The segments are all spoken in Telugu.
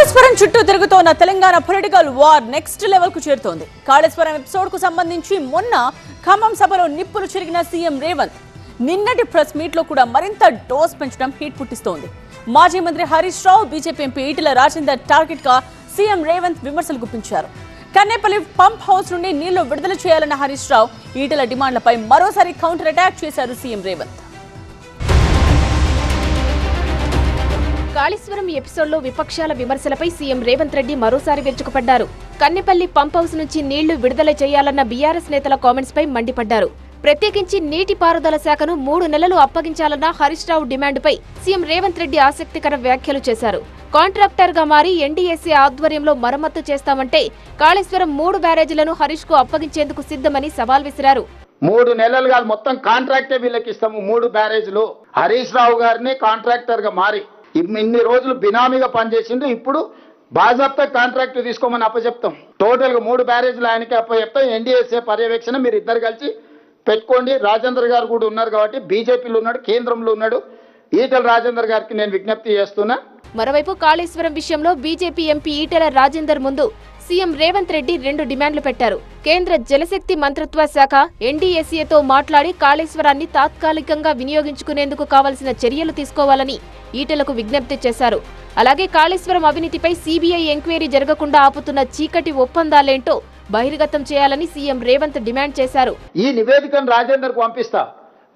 కాళేశ్వరం చుట్టూ తిరుగుతోన్న Telangana political war next level కు చేరుతోంది. కాళేశ్వరం ఎపిసోడ్ కు సంబంధించి మొన్న ఖమ్మం సభలో నిప్పులు చెరిగిన సీఎం రేవంత్ నిన్నటి ప్రెస్ మీట్ లో కూడా మరింత డోస్ పెంచడం హీట్ పుట్టిస్తోంది. మాజీ మంత్రి Harish Rao, BJP MP Etela Rajender target గా సీఎం రేవంత్ విమర్శలు గుప్పించారు. కన్నేపల్లి పంప్ హౌస్ నుండి నీళ్లు విడుదల చేయాలన్న హరీష్ రావు, ఈటెల డిమాండ్లపై మరోసారి కౌంటర్ అటాక్ చేశారు సీఎం రేవంత్. కాళేశ్వరం ఎపిసోడ్లో విపక్షాల విమర్శలపై సీఎం రేవంత్ రెడ్డి మరోసారి విరుచుకుపడ్డారు. కన్నెపల్లి పంప్ హౌస్ నుంచి నీళ్లు విడుదల చేయాలన్న బీఆర్ఎస్ నేతల కామెంట్స్ పై మండిపడ్డారు. ప్రత్యేకించి నీటిపారుదల శాఖను 3 నెలలు అప్పగించాలన్న హరీష్ రావు డిమాండ్పై సీఎం రేవంత్ రెడ్డి ఆసక్తికర వ్యాఖ్యలు చేశారు. కాంట్రాక్టర్ గా మారి ఎన్డీఎస్ఏ ఆధ్వర్యంలో మరమ్మతు చేస్తామంటే కాళేశ్వరం 3 బ్యారేజీలను హరీష్ కు అప్పగించేందుకు సిద్ధమని సవాల్ విసిరారు. 3 నెలలు కాదు, మొత్తం కాంట్రాక్టే వీళ్ళకి ఇస్తాము. 3 బ్యారేజ్లు హరీష్ రావు గారిని కాంట్రాక్టర్ గా మారి ఇన్ని రోజులు బినామీగా పనిచేసిండు. ఇప్పుడు బాజాప్తా కాంట్రాక్ట్ తీసుకోమని అప్పచెప్తాం. టోటల్ గా 3 బ్యారేజ్లు ఆయనకి అప్పచెప్తాం. ఎన్డీఎస్ఏ పర్యవేక్షణ మీరు ఇద్దరు కలిసి పెట్టుకోండి. రాజేందర్ గారు కూడా ఉన్నారు కాబట్టి, బీజేపీలో ఉన్నాడు, కేంద్రంలో ఉన్నాడు. ఈటెల రాజేందర్ గారికి నేను విజ్ఞప్తి చేస్తున్నా. మరోవైపు కాళేశ్వరం విషయంలో బీజేపీ ఎంపీ ఈటెల రాజేందర్ ముందు సీఎం రేవంత్ రెడ్డి 2 డిమాండ్లు పెట్టారు. కేంద్ర జలశక్తి మంత్రిత్వ శాఖ ఎన్డీఎస్ఏతో మాట్లాడి కాళేశ్వరాన్ని తాత్కాలికంగా వినియోగించుకునేందుకు కావలసిన చర్యలు తీసుకోవాలని ఈటెలకు విజ్ఞప్తి చేశారు. అలాగే కాళేశ్వరం అవినీతిపై సీబీఐ ఎంక్వైరీ జరగకుండా ఆపుతున్న చీకటి ఒప్పందాలేంటో బహిర్గతం చేయాలని సీఎం రేవంత్ డిమాండ్ చేశారు. ఈ నివేదికను రాజేందర్ కు పంపిస్తా.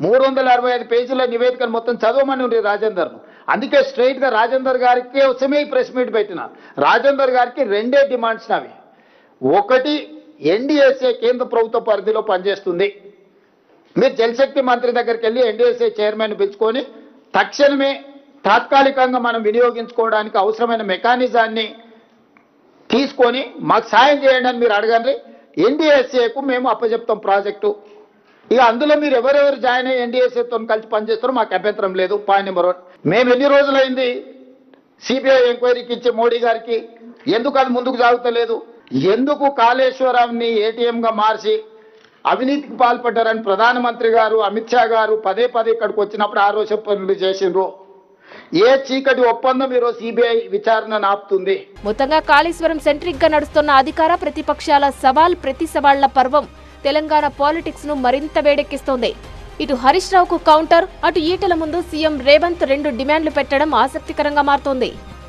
365 పేజీల నివేదికను మొత్తం చదవమని ఉంది రాజేందర్. అందుకే స్ట్రైట్ గా రాజేందర్ గారికి వచ్చే ప్రెస్ మీట్ పెట్టిన. రాజేందర్ గారికి 2 డిమాండ్స్ అవి. ఒకటి, ఎన్డీఎస్ఏ కేంద్ర ప్రభుత్వ పరిధిలో పనిచేస్తుంది. మీరు జలశక్తి మంత్రి దగ్గరికి వెళ్ళి ఎన్డీఎస్ఏ చైర్మన్ పిలుచుకొని తక్షణమే తాత్కాలికంగా మనం వినియోగించుకోవడానికి అవసరమైన మెకానిజాన్ని తీసుకొని మాకు సాయం చేయండి అని మీరు అడగండి. ఎన్డీఎస్ఏకు మేము అప్పచెప్తాం ప్రాజెక్టు. ఇక అందులో మీరు ఎవరెవరు జాయిన్ అయ్యి ఎన్డీఎస్ఏతో కలిసి పనిచేస్తారో మాకు అభ్యంతరం లేదు. Point number 1. మేము ఎన్ని రోజులైంది సిబిఐ ఎంక్వైరీకి ఇచ్చే మోడీ గారికి? ఎందుకు అది ముందుకు సాగుతలేదు? ఎందుకు కాళేశ్వరాన్ని ఏటీఎంగా మార్చి అవినీతికి పాల్పడ్డారని ప్రధానమంత్రి గారు, అమిత్ షా గారు పదే ఇక్కడికి వచ్చినప్పుడు ఆరోపణలు చేసిండ్రు? ఏ చీకటి ఒప్పందం ఈరోజు సిబిఐ విచారణ ఆపుతుంది? మొత్తంగా కాళేశ్వరం సెంట్రిక్ గా నడుస్తున్న అధికార ప్రతిపక్షాల సవాల్ ప్రతి సవాళ్ల పర్వం తెలంగాణ పాలిటిక్స్ ను మరింత వేడెక్కిస్తోంది. ఇటు హరీష్ రావుకు కౌంటర్, అటు ఈటెల ముందు సీఎం రేవంత్ 2 డిమాండ్లు పెట్టడం ఆసక్తికరంగా మారుతోంది.